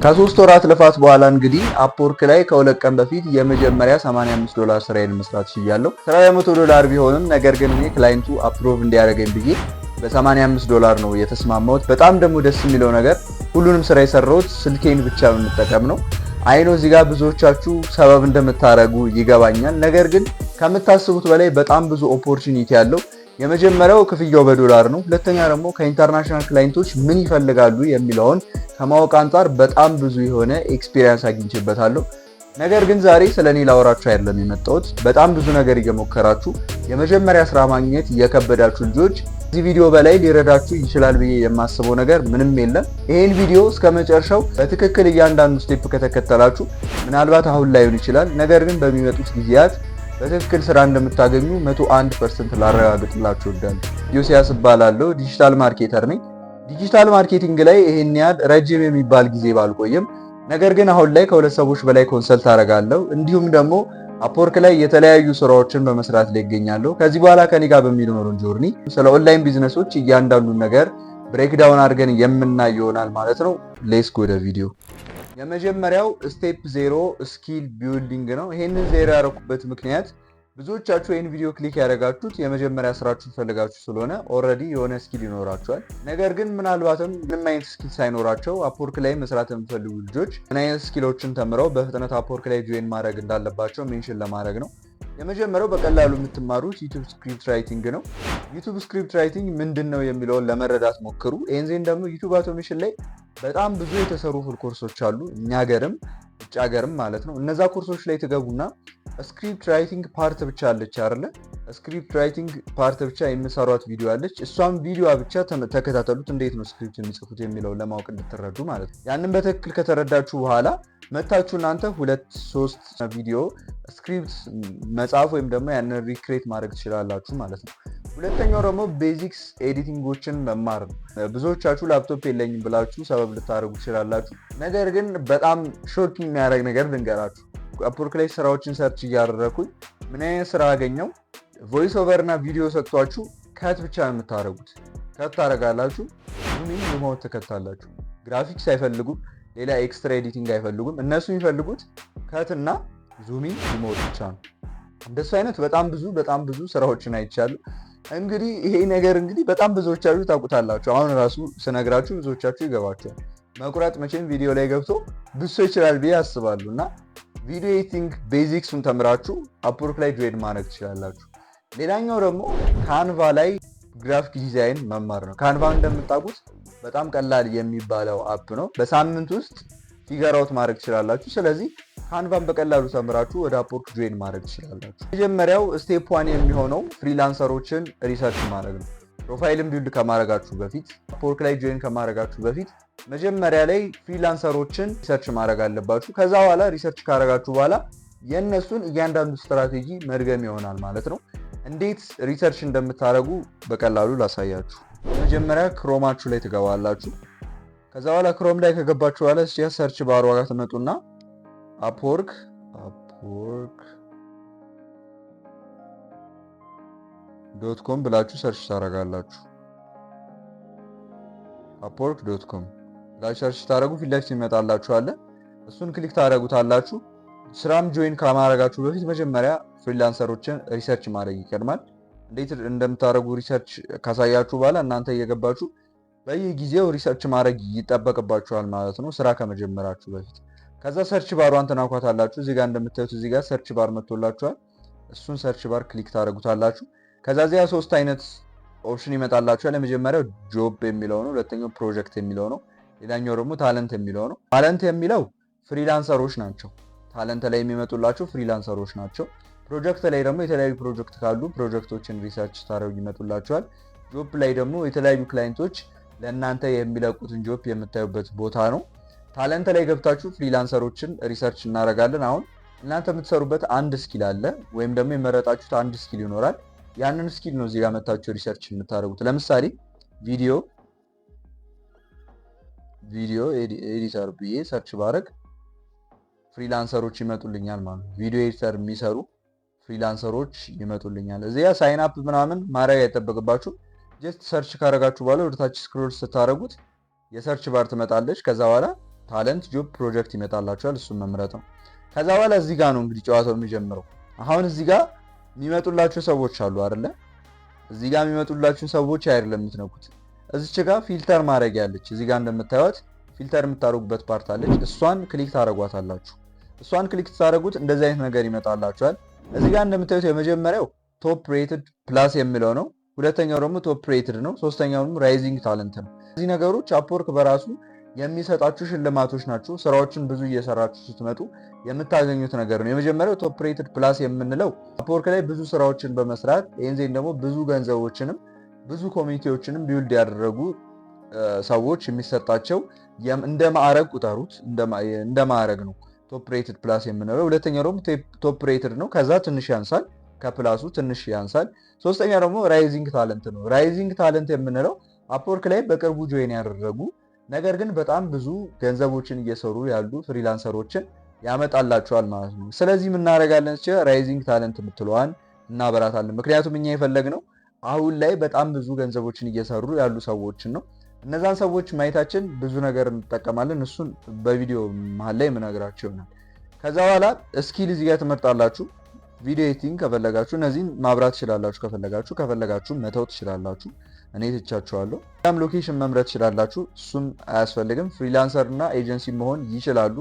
ከ3 ወራት ልፋት በኋላ እንግዲህ አፕወርክ ላይ ከሁለት ቀን በፊት የመጀመሪያ $85 ስራዬን መስራት ችያለሁ። ስራው $100 ቢሆንም ነገር ግን እኔ ክላይንቱ አፕሮቭ እንዲያደርገኝ ብዬ በ$85 ነው የተስማማሁት። በጣም ደግሞ ደስ የሚለው ነገር ሁሉንም ስራ የሰራሁት ስልኬን ብቻ በመጠቀም ነው። አይኖ እዚህ ጋር ብዙዎቻችሁ ሰበብ እንደምታረጉ ይገባኛል። ነገር ግን ከምታስቡት በላይ በጣም ብዙ ኦፖርቹኒቲ ያለው የመጀመሪያው ክፍያው በዶላር ነው። ሁለተኛ ደግሞ ከኢንተርናሽናል ክላይንቶች ምን ይፈልጋሉ የሚለውን ከማወቅ አንጻር በጣም ብዙ የሆነ ኤክስፒሪየንስ አግኝቼበታለሁ። ነገር ግን ዛሬ ስለኔ ላወራችሁ አይደለም የመጣሁት። በጣም ብዙ ነገር እየሞከራችሁ የመጀመሪያ ስራ ማግኘት የከበዳችሁ ልጆች እዚህ ቪዲዮ በላይ ሊረዳችሁ ይችላል ብዬ የማስበው ነገር ምንም የለም። ይሄን ቪዲዮ እስከ መጨረሻው በትክክል እያንዳንዱ ስቴፕ ከተከተላችሁ ምናልባት አሁን ላይሆን ይችላል፣ ነገር ግን በሚመጡት ጊዜያት በትክክል ስራ እንደምታገኙ 101% ላረጋግጥላችሁ እወዳለሁ። ዮሲያስ እባላለሁ፣ ዲጂታል ማርኬተር ነኝ። ዲጂታል ማርኬቲንግ ላይ ይሄን ያህል ረጅም የሚባል ጊዜ ባልቆይም ነገር ግን አሁን ላይ ከሁለት ሰዎች በላይ ኮንሰልት አደርጋለሁ። እንዲሁም ደግሞ አፕወርክ ላይ የተለያዩ ስራዎችን በመስራት ላይ ይገኛለሁ። ከዚህ በኋላ ከኔ ጋር በሚኖረን ጆርኒ ስለ ኦንላይን ቢዝነሶች እያንዳንዱን ነገር ብሬክዳውን አድርገን የምናይ ይሆናል ማለት ነው። ሌትስ ጎ ወደ ቪዲዮ። የመጀመሪያው ስቴፕ 0 ስኪል ቢልዲንግ ነው። ይሄንን ዜሮ ያደረኩበት ምክንያት ብዙዎቻችሁ ይህን ቪዲዮ ክሊክ ያደረጋችሁት የመጀመሪያ ስራችሁን ፈልጋችሁ ስለሆነ ኦልሬዲ የሆነ ስኪል ይኖራችኋል። ነገር ግን ምናልባትም ምንም አይነት ስኪል ሳይኖራቸው አፕወርክ ላይ መስራት የሚፈልጉ ልጆች ምን አይነት ስኪሎችን ተምረው በፍጥነት አፕወርክ ላይ ጆይን ማድረግ እንዳለባቸው ሜንሽን ለማድረግ ነው። የመጀመሪያው በቀላሉ የምትማሩት ዩቲዩብ ስክሪፕት ራይቲንግ ነው። ዩቲዩብ ስክሪፕት ራይቲንግ ምንድን ነው የሚለውን ለመረዳት ሞክሩ። ይህን ደግሞ ዩቲዩብ አውቶሜሽን ላይ በጣም ብዙ የተሰሩ ፉል ኮርሶች አሉ፣ እኛ ሀገርም ውጭ ሀገርም ማለት ነው። እነዛ ኮርሶች ላይ ትገቡና ስክሪፕት ራይቲንግ ፓርት ብቻ አለች አይደለ? ስክሪፕት ራይቲንግ ፓርት ብቻ የምሰሯት ቪዲዮ አለች። እሷም ቪዲዮ ብቻ ተከታተሉት፣ እንዴት ነው ስክሪፕት የሚጽፉት የሚለውን ለማወቅ እንድትረዱ ማለት ነው። ያንን በትክክል ከተረዳችሁ በኋላ መታችሁ እናንተ 2-3 ቪዲዮ ስክሪፕት መጻፍ ወይም ደግሞ ያንን ሪክሬት ማድረግ ትችላላችሁ ማለት ነው። ሁለተኛው ደግሞ ቤዚክስ ኤዲቲንጎችን መማር ነው። ብዙዎቻችሁ ላፕቶፕ የለኝም ብላችሁ ሰበብ ልታደርጉ ትችላላችሁ። ነገር ግን በጣም ሾክ የሚያደርግ ነገር ልንገራችሁ። አፕወርክ ላይ ስራዎችን ሰርች እያደረኩኝ ምን አይነት ስራ አገኘው? ቮይስ ኦቨር እና ቪዲዮ ሰጥቷችሁ ከት ብቻ ነው የምታደርጉት። ከት ታደርጋላችሁ፣ ዙሚን ሪሞት ትከታላችሁ። ግራፊክስ አይፈልጉም፣ ሌላ ኤክስትራ ኤዲቲንግ አይፈልጉም። እነሱ የሚፈልጉት ከት እና ዙሚን ሪሞት ብቻ ነው። እንደሱ አይነት በጣም ብዙ ስራዎችን አይቻሉ። እንግዲህ ይሄ ነገር እንግዲህ በጣም ብዙዎቻችሁ ታውቁታላችሁ። አሁን ራሱ ስነግራችሁ ብዙዎቻችሁ ይገባችኋል። መቁረጥ መቼም ቪዲዮ ላይ ገብቶ ብሶ ይችላል ብዬ አስባለሁ እና ቪዲዮ ኤዲቲንግ ቤዚክሱን ተምራችሁ አፕወርክ ላይ ጆይን ማድረግ ትችላላችሁ። ሌላኛው ደግሞ ካንቫ ላይ ግራፊክ ዲዛይን መማር ነው። ካንቫ እንደምታውቁት በጣም ቀላል የሚባለው አፕ ነው። በሳምንት ውስጥ ፊገር አውት ማድረግ ትችላላችሁ። ስለዚህ ካንቫን በቀላሉ ተምራችሁ ወደ አፕወርክ ጆይን ማድረግ ትችላላችሁ። መጀመሪያው ስቴፕ 1 የሚሆነው ፍሪላንሰሮችን ሪሰርች ማድረግ ነው። ፕሮፋይልን ቢልድ ከማድረጋችሁ በፊት አፕወርክ ላይ ጆይን ከማድረጋችሁ በፊት መጀመሪያ ላይ ፍሪላንሰሮችን ሪሰርች ማድረግ አለባችሁ። ከዛ በኋላ ሪሰርች ካደረጋችሁ በኋላ የእነሱን እያንዳንዱ ስትራቴጂ መድገም ይሆናል ማለት ነው። እንዴት ሪሰርች እንደምታደርጉ በቀላሉ ላሳያችሁ። መጀመሪያ ክሮማችሁ ላይ ትገባላችሁ። ከዛ በኋላ ክሮም ላይ ከገባችሁ በኋላ ሰርች ባር ዋጋ ትመጡና አፕወርክ .com ብላችሁ ሰርች ታደርጋላችሁ። upwork.com ላይ ሰርች ታደርጉ ፊት ለፊት ይመጣላችኋል። እሱን ክሊክ ታደርጉታላችሁ። ስራም ጆይን ከማድረጋችሁ በፊት መጀመሪያ ፍሪላንሰሮችን ሪሰርች ማድረግ ይቀድማል። እንዴት እንደምታደርጉ ሪሰርች ካሳያችሁ በኋላ እናንተ እየገባችሁ በየጊዜው ሪሰርች ማድረግ ይጠበቅባችኋል ማለት ነው፣ ስራ ከመጀመራችሁ በፊት። ከዛ ሰርች ባሯን ትናኳታላችሁ። እዚህ ጋር እንደምታዩት እዚህ ጋር ሰርች ባር መጥቶላችኋል። እሱን ሰርች ባር ክሊክ ታደርጉታላችሁ። ከዛ እዚያ 3 አይነት ኦፕሽን ይመጣላችኋል። የመጀመሪያው ጆብ የሚለው ነው። ሁለተኛው ፕሮጀክት የሚለው ነው። ሌላኛው ደግሞ ታለንት የሚለው ነው። ታለንት የሚለው ፍሪላንሰሮች ናቸው። ታለንት ላይ የሚመጡላቸው ፍሪላንሰሮች ናቸው። ፕሮጀክት ላይ ደግሞ የተለያዩ ፕሮጀክት ካሉ ፕሮጀክቶችን ሪሰርች ታደርጉ ይመጡላችኋል። ጆብ ላይ ደግሞ የተለያዩ ክላይንቶች ለእናንተ የሚለቁትን ጆብ የምታዩበት ቦታ ነው። ታለንት ላይ ገብታችሁ ፍሪላንሰሮችን ሪሰርች እናደርጋለን። አሁን እናንተ የምትሰሩበት አንድ ስኪል አለ፣ ወይም ደግሞ የመረጣችሁት አንድ ስኪል ይኖራል። ያንን ስኪል ነው እዚህ ጋር መታችሁ ሪሰርች የምታደርጉት። ለምሳሌ ቪዲዮ ኤዲተር ብዬ ሰርች ባረግ ፍሪላንሰሮች ይመጡልኛል ማለት ነው። ቪዲዮ ኤዲተር የሚሰሩ ፍሪላንሰሮች ይመጡልኛል። እዚያ ሳይን አፕ ምናምን ማድረግ አይጠበቅባችሁ። ጀስት ሰርች ካረጋችሁ በኋላ ወደ ታች ስክሮል ስታደርጉት የሰርች ባር ትመጣለች። ከዛ በኋላ ታለንት፣ ጆብ፣ ፕሮጀክት ይመጣላችኋል። እሱን መምረጥ ነው። ከዛ በኋላ እዚህ ጋር ነው እንግዲህ ጨዋታው የሚጀምረው። አሁን እዚህ ጋር የሚመጡላችሁ ሰዎች አሉ አይደለ? እዚህ ጋር የሚመጡላችሁ ሰዎች አይደለም የምትነኩት። እዚች ጋር ፊልተር ማድረግ ያለች እዚህ ጋር እንደምታዩት ፊልተር የምታደርጉበት ፓርት አለች። እሷን ክሊክ ታደርጓታላችሁ። እሷን ክሊክ ታደርጉት እንደዚህ አይነት ነገር ይመጣላችኋል። እዚህ ጋር እንደምታዩት የመጀመሪያው ቶፕ ሬትድ ፕላስ የሚለው ነው። ሁለተኛው ደግሞ ቶፕ ሬትድ ነው። ሶስተኛው ደግሞ ራይዚንግ ታለንት ነው። እዚህ ነገሮች አፕወርክ በራሱ የሚሰጣችሁ ሽልማቶች ናቸው። ስራዎችን ብዙ እየሰራችሁ ስትመጡ የምታገኙት ነገር ነው። የመጀመሪያው ቶፕ ሬትድ ፕላስ የምንለው አፕወርክ ላይ ብዙ ስራዎችን በመስራት ይህን ደግሞ ብዙ ገንዘቦችንም ብዙ ኮሚኒቲዎችንም ቢውልድ ያደረጉ ሰዎች የሚሰጣቸው እንደ ማዕረግ ቁጠሩት፣ እንደ ማዕረግ ነው ቶፕ ሬትድ ፕላስ የምንለው። ሁለተኛው ደግሞ ቶፕ ሬትድ ነው። ከዛ ትንሽ ያንሳል፣ ከፕላሱ ትንሽ ያንሳል። ሶስተኛ ደግሞ ራይዚንግ ታለንት ነው። ራይዚንግ ታለንት የምንለው አፕወርክ ላይ በቅርቡ ጆይን ያደረጉ ነገር ግን በጣም ብዙ ገንዘቦችን እየሰሩ ያሉ ፍሪላንሰሮችን ያመጣላቸዋል ማለት ነው። ስለዚህ የምናደርጋለን ራይዚንግ ታለንት የምትለዋን እናበራታለን። ምክንያቱም እኛ የፈለግነው አሁን ላይ በጣም ብዙ ገንዘቦችን እየሰሩ ያሉ ሰዎችን ነው። እነዛን ሰዎች ማየታችን ብዙ ነገር እንጠቀማለን። እሱን በቪዲዮ መሀል ላይ የምነግራችሁ ይሆናል። ከዛ በኋላ ስኪል እዚህ ጋር ትመርጣላችሁ። ቪዲዮ ኤዲቲንግ ከፈለጋችሁ እነዚህን ማብራት ትችላላችሁ። ከፈለጋችሁ መተው ትችላላችሁ። እኔ ትቻችኋለሁ። ም ሎኬሽን መምረጥ ትችላላችሁ። እሱም አያስፈልግም። ፍሪላንሰር እና ኤጀንሲ መሆን ይችላሉ።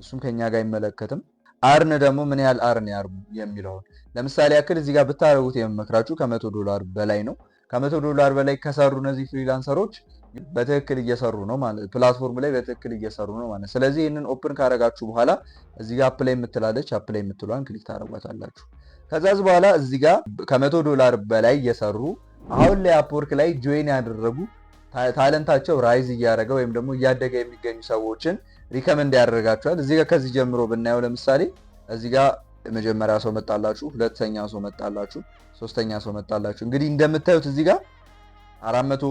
እሱም ከኛ ጋር አይመለከትም። አርን ደግሞ ምን ያህል አርን ያርጉ የሚለውን ለምሳሌ ያክል እዚህ ጋር ብታደርጉት የምመክራችሁ $100 በላይ ነው። $100 በላይ ከሰሩ እነዚህ ፍሪላንሰሮች በትክክል እየሰሩ ነው ማለት ፕላትፎርም ላይ በትክክል እየሰሩ ነው ማለት። ስለዚህ ይህንን ኦፕን ካረጋችሁ በኋላ እዚህ ጋር አፕላይ የምትላለች አፕላይ የምትሏን ክሊክ ታደርጓታላችሁ። ከዛዝ በኋላ እዚህ ጋር $100 በላይ እየሰሩ አሁን ላይ አፕወርክ ላይ ጆይን ያደረጉ ታለንታቸው ራይዝ እያደረገ ወይም ደግሞ እያደገ የሚገኙ ሰዎችን ሪከመንድ ያደርጋቸዋል። እዚህ ጋር ከዚህ ጀምሮ ብናየው ለምሳሌ እዚህ ጋር መጀመሪያ ሰው መጣላችሁ፣ ሁለተኛ ሰው መጣላችሁ፣ ሶስተኛ ሰው መጣላችሁ። እንግዲህ እንደምታዩት እዚህ ጋር 400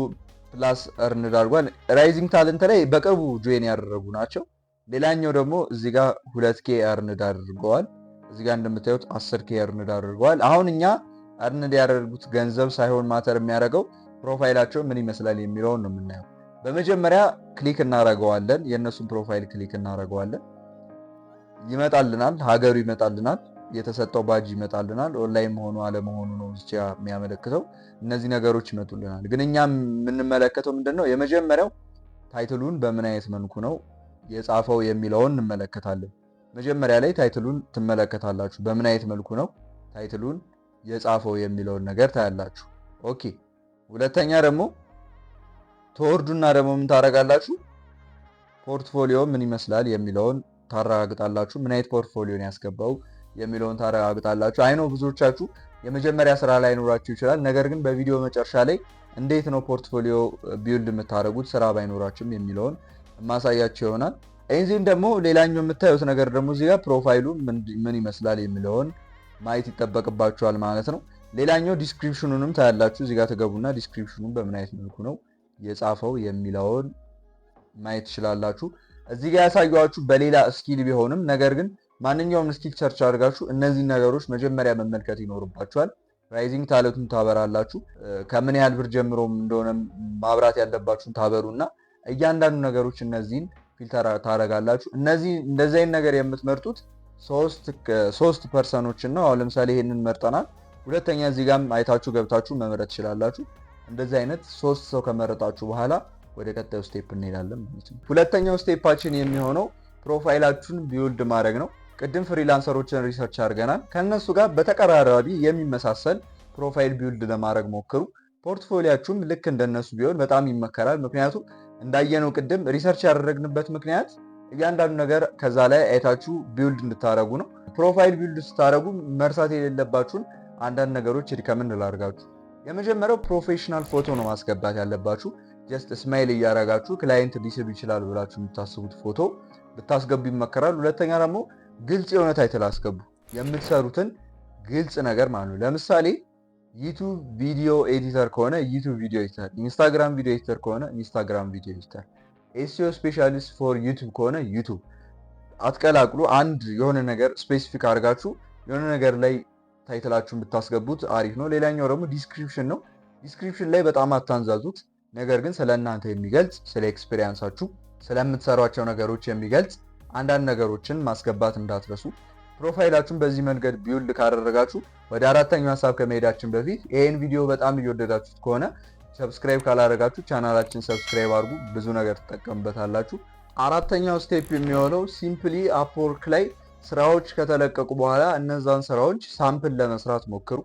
ፕላስ እርን አድርጓል። ራይዚንግ ታለንት ላይ በቅርቡ ጆይን ያደረጉ ናቸው። ሌላኛው ደግሞ እዚህ ጋር 2K እርን አድርገዋል። እዚህ ጋር እንደምታዩት 10K እርን አድርገዋል። አሁን እኛ እርን ያደረጉት ገንዘብ ሳይሆን ማተር የሚያደርገው ፕሮፋይላቸው ምን ይመስላል የሚለውን ነው የምናየው። በመጀመሪያ ክሊክ እናደርገዋለን። የእነሱን ፕሮፋይል ክሊክ እናደርገዋለን። ይመጣልናል፣ ሀገሩ ይመጣልናል፣ የተሰጠው ባጅ ይመጣልናል። ኦንላይን መሆኑ አለመሆኑ ነው ብቻ የሚያመለክተው። እነዚህ ነገሮች ይመጡልናል። ግን እኛ የምንመለከተው ምንድነው? የመጀመሪያው ታይትሉን በምን አይነት መልኩ ነው የጻፈው የሚለውን እንመለከታለን። መጀመሪያ ላይ ታይትሉን ትመለከታላችሁ። በምን አይነት መልኩ ነው ታይትሉን የጻፈው የሚለውን ነገር ታያላችሁ። ኦኬ። ሁለተኛ ደግሞ ተወርዱና ደግሞ ምን ታረጋላችሁ? ፖርትፎሊዮ ምን ይመስላል የሚለውን ታረጋግጣላችሁ። ምን አይነት ፖርትፎሊዮን ያስገባው የሚለውን ታረጋግጣላችሁ። አይኖ ብዙዎቻችሁ የመጀመሪያ ስራ ላይ ኖራችሁ ይችላል። ነገር ግን በቪዲዮ መጨረሻ ላይ እንዴት ነው ፖርትፎሊዮ ቢልድ የምታደርጉት ስራ ባይኖራችሁም የሚለውን ማሳያችሁ ይሆናል። እዚህም ደግሞ ሌላኛው የምታዩት ነገር ደግሞ እዚህ ጋር ፕሮፋይሉ ምን ይመስላል የሚለውን ማየት ይጠበቅባችኋል ማለት ነው። ሌላኛው ዲስክሪፕሽኑንም ታያላችሁ። እዚህ ጋር ተገቡና ዲስክሪፕሽኑን በምን አይነት መልኩ ነው የጻፈው የሚለውን ማየት ትችላላችሁ። እዚህ ጋር ያሳየኋችሁ በሌላ ስኪል ቢሆንም ነገር ግን ማንኛውም ስኪል ሰርች አድርጋችሁ እነዚህ ነገሮች መጀመሪያ መመልከት ይኖርባችኋል። ራይዚንግ ታለንቱን ታበራላችሁ። ከምን ያህል ብር ጀምሮ እንደሆነ ማብራት ያለባችሁን ታበሩና እያንዳንዱ ነገሮች እነዚህን ፊልተር ታደርጋላችሁ። እንደዚህ አይነት ነገር የምትመርጡት ሶስት ፐርሰኖችን ነው። አሁን ለምሳሌ ይሄንን መርጠናል። ሁለተኛ እዚህ ጋርም አይታችሁ ገብታችሁ መምረጥ ትችላላችሁ። እንደዚህ አይነት 3 ሰው ከመረጣችሁ በኋላ ወደ ቀጣዩ ስቴፕ እንሄዳለን ማለት ነው። ሁለተኛው ስቴፓችን የሚሆነው ፕሮፋይላችሁን ቢውልድ ማድረግ ነው። ቅድም ፍሪላንሰሮችን ሪሰርች አድርገናል። ከነሱ ጋር በተቀራራቢ የሚመሳሰል ፕሮፋይል ቢውልድ ለማድረግ ሞክሩ። ፖርትፎሊያችሁም ልክ እንደነሱ ቢሆን በጣም ይመከራል። ምክንያቱም እንዳየነው ቅድም ሪሰርች ያደረግንበት ምክንያት እያንዳንዱ ነገር ከዛ ላይ አይታችሁ ቢውልድ እንድታረጉ ነው። ፕሮፋይል ቢውልድ ስታረጉ መርሳት የሌለባችሁን አንዳንድ ነገሮች ሪከመንድ ላድርጋችሁ። የመጀመሪያው ፕሮፌሽናል ፎቶ ነው ማስገባት ያለባችሁ። ጀስት ስማይል እያረጋችሁ ክላይንት ሊስብ ይችላል ብላችሁ የምታስቡት ፎቶ ብታስገቡ ይመከራል። ሁለተኛ ደግሞ ግልጽ የሆነ ታይትል አስገቡ። የምትሰሩትን ግልጽ ነገር ማለት ነው። ለምሳሌ ዩቱብ ቪዲዮ ኤዲተር ከሆነ ዩቱብ ቪዲዮ ኤዲተር፣ ኢንስታግራም ቪዲዮ ኤዲተር ከሆነ ኢንስታግራም ቪዲዮ ኤዲተር፣ ኤስኢኦ ስፔሻሊስት ፎር ዩቱብ ከሆነ ዩቱብ አትቀላቅሉ። አንድ የሆነ ነገር ስፔሲፊክ አድርጋችሁ የሆነ ነገር ላይ ታይትላችሁን ብታስገቡት አሪፍ ነው። ሌላኛው ደግሞ ዲስክሪፕሽን ነው። ዲስክሪፕሽን ላይ በጣም አታንዛዙት። ነገር ግን ስለ እናንተ የሚገልጽ ስለ ኤክስፔሪንሳችሁ ስለምትሰሯቸው ነገሮች የሚገልጽ አንዳንድ ነገሮችን ማስገባት እንዳትረሱ። ፕሮፋይላችሁን በዚህ መንገድ ቢውልድ ካደረጋችሁ ወደ አራተኛው ሀሳብ ከመሄዳችን በፊት ይህን ቪዲዮ በጣም እየወደዳችሁት ከሆነ ሰብስክራይብ ካላደረጋችሁ ቻናላችን ሰብስክራይብ አድርጉ። ብዙ ነገር ትጠቀሙበታላችሁ። አራተኛው ስቴፕ የሚሆነው ሲምፕሊ አፕወርክ ላይ ስራዎች ከተለቀቁ በኋላ እነዛን ስራዎች ሳምፕል ለመስራት ሞክሩ።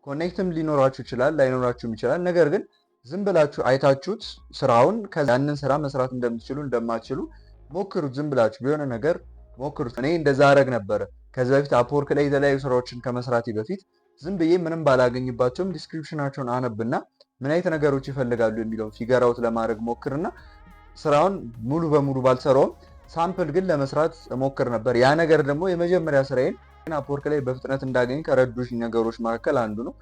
ኮኔክትም ሊኖራችሁ ይችላል፣ ላይኖራችሁም ይችላል። ነገር ግን ዝም ብላችሁ አይታችሁት ስራውን ያንን ስራ መስራት እንደምትችሉ እንደማትችሉ ሞክሩት። ዝም ብላችሁ ቢሆነ ነገር ሞክሩት። እኔ እንደዛ አረግ ነበረ። ከዚህ በፊት አፕወርክ ላይ የተለያዩ ስራዎችን ከመስራቴ በፊት ዝም ብዬ ምንም ባላገኝባቸውም ዲስክሪፕሽናቸውን አነብና ምን አይነት ነገሮች ይፈልጋሉ የሚለውን ፊገር አውት ለማድረግ ሞክርና ስራውን ሙሉ በሙሉ ባልሰራውም ሳምፕል ግን ለመስራት ሞክር ነበር። ያ ነገር ደግሞ የመጀመሪያ ስራዬን አፕወርክ ላይ በፍጥነት እንዳገኝ ከረዱሽ ነገሮች መካከል አንዱ ነው።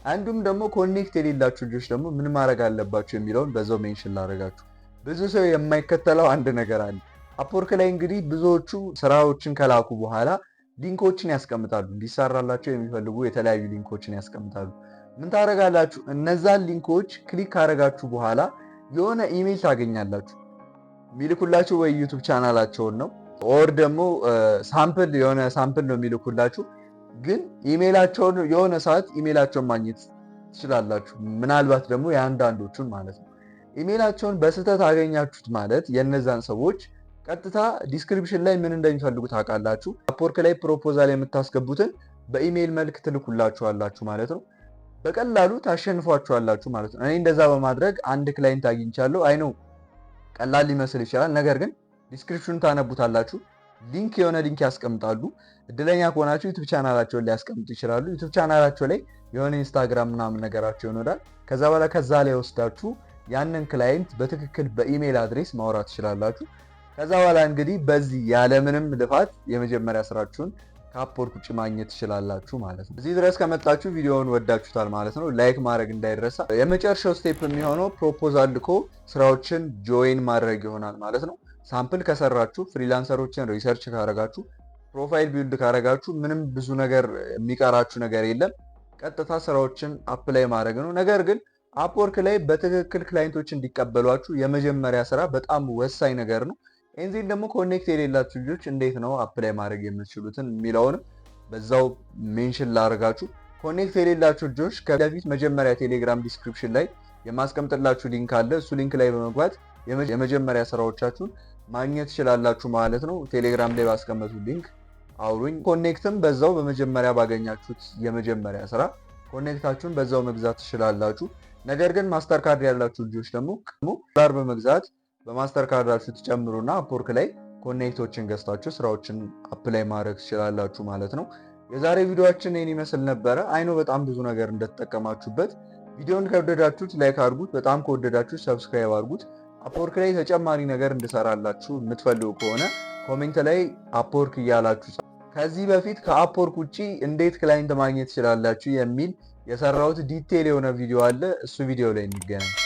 አንዱም ደግሞ ኮኔክት የሌላችሁ ልጆች ደግሞ ምን ማድረግ አለባችሁ የሚለውን በዛው ሜንሽን ላደርጋችሁ። ብዙ ሰው የማይከተለው አንድ ነገር አለ። አፕወርክ ላይ እንግዲህ ብዙዎቹ ስራዎችን ከላኩ በኋላ ሊንኮችን ያስቀምጣሉ። እንዲሰራላቸው የሚፈልጉ የተለያዩ ሊንኮችን ያስቀምጣሉ። ምን ታደርጋላችሁ? እነዛን ሊንኮች ክሊክ ካደረጋችሁ በኋላ የሆነ ኢሜል ታገኛላችሁ። የሚልኩላችሁ ወይ ዩቱብ ቻናላቸውን ነው ኦር ደግሞ የሆነ ሳምፕል ነው የሚልኩላችሁ። ግን ኢሜላቸውን የሆነ ሰዓት ኢሜላቸውን ማግኘት ትችላላችሁ። ምናልባት ደግሞ የአንዳንዶቹን ማለት ነው። ኢሜላቸውን በስህተት አገኛችሁት ማለት የነዛን ሰዎች ቀጥታ ዲስክሪፕሽን ላይ ምን እንደሚፈልጉ ታውቃላችሁ። አፕወርክ ላይ ፕሮፖዛል የምታስገቡትን በኢሜል መልክ ትልኩላችኋላችሁ ማለት ነው። በቀላሉ ታሸንፏችኋላችሁ ማለት ነው። እኔ እንደዛ በማድረግ አንድ ክላይንት አግኝቻለሁ። አይ ነው ቀላል ሊመስል ይችላል። ነገር ግን ዲስክሪፕሽኑን ታነቡታላችሁ። የሆነ ሊንክ ያስቀምጣሉ። እድለኛ ከሆናችሁ ዩቲዩብ ቻናላቸውን ሊያስቀምጡ ይችላሉ። ዩቲዩብ ቻናላቸው ላይ የሆነ ኢንስታግራም ምናምን ነገራቸው ይኖራል። ከዛ በኋላ ከዛ ላይ ወስዳችሁ ያንን ክላይንት በትክክል በኢሜል አድሬስ ማውራት ትችላላችሁ። ከዛ በኋላ እንግዲህ በዚህ ያለምንም ልፋት የመጀመሪያ ስራችሁን ከአፕወርክ ውጭ ማግኘት ትችላላችሁ ማለት ነው። እዚህ ድረስ ከመጣችሁ ቪዲዮውን ወዳችሁታል ማለት ነው። ላይክ ማድረግ እንዳይረሳ። የመጨረሻው ስቴፕ የሚሆነው ፕሮፖዛል ልኮ ስራዎችን ጆይን ማድረግ ይሆናል ማለት ነው። ሳምፕል ከሰራችሁ፣ ፍሪላንሰሮችን ሪሰርች ካረጋችሁ፣ ፕሮፋይል ቢልድ ካረጋችሁ ምንም ብዙ ነገር የሚቀራችሁ ነገር የለም። ቀጥታ ስራዎችን አፕላይ ማድረግ ነው። ነገር ግን አፕወርክ ላይ በትክክል ክላይንቶች እንዲቀበሏችሁ የመጀመሪያ ስራ በጣም ወሳኝ ነገር ነው። ይህን ደግሞ ኮኔክት የሌላችሁ ልጆች እንዴት ነው አፕላይ ማድረግ የምትችሉትን የሚለውንም በዛው ሜንሽን ላደርጋችሁ። ኮኔክት የሌላችሁ ልጆች ከፊት መጀመሪያ ቴሌግራም ዲስክሪፕሽን ላይ የማስቀምጥላችሁ ሊንክ አለ። እሱ ሊንክ ላይ በመግባት የመጀመሪያ ስራዎቻችሁን ማግኘት ትችላላችሁ ማለት ነው። ቴሌግራም ላይ ባስቀመጡ ሊንክ አውሩኝ። ኮኔክትም በዛው በመጀመሪያ ባገኛችሁት የመጀመሪያ ስራ ኮኔክታችሁን በዛው መግዛት ትችላላችሁ። ነገር ግን ማስተር ካርድ ያላችሁ ልጆች ደግሞ ዶላር በመግዛት በማስተር ካርዳችሁ ትጨምሩና አፕወርክ ላይ ኮኔክቶችን ገዝታችሁ ስራዎችን አፕላይ ማድረግ ትችላላችሁ ማለት ነው። የዛሬ ቪዲዮአችን ይህን ይመስል ነበረ። አይኖ በጣም ብዙ ነገር እንደተጠቀማችሁበት። ቪዲዮን ከወደዳችሁት ላይክ አድርጉት። በጣም ከወደዳችሁት ሰብስክራይብ አድርጉት። አፕወርክ ላይ ተጨማሪ ነገር እንድሰራላችሁ የምትፈልጉ ከሆነ ኮሜንት ላይ አፕወርክ እያላችሁ ከዚህ በፊት ከአፕወርክ ውጪ እንዴት ክላይንት ማግኘት ትችላላችሁ የሚል የሰራሁት ዲቴይል የሆነ ቪዲዮ አለ። እሱ ቪዲዮ ላይ እንገናኝ።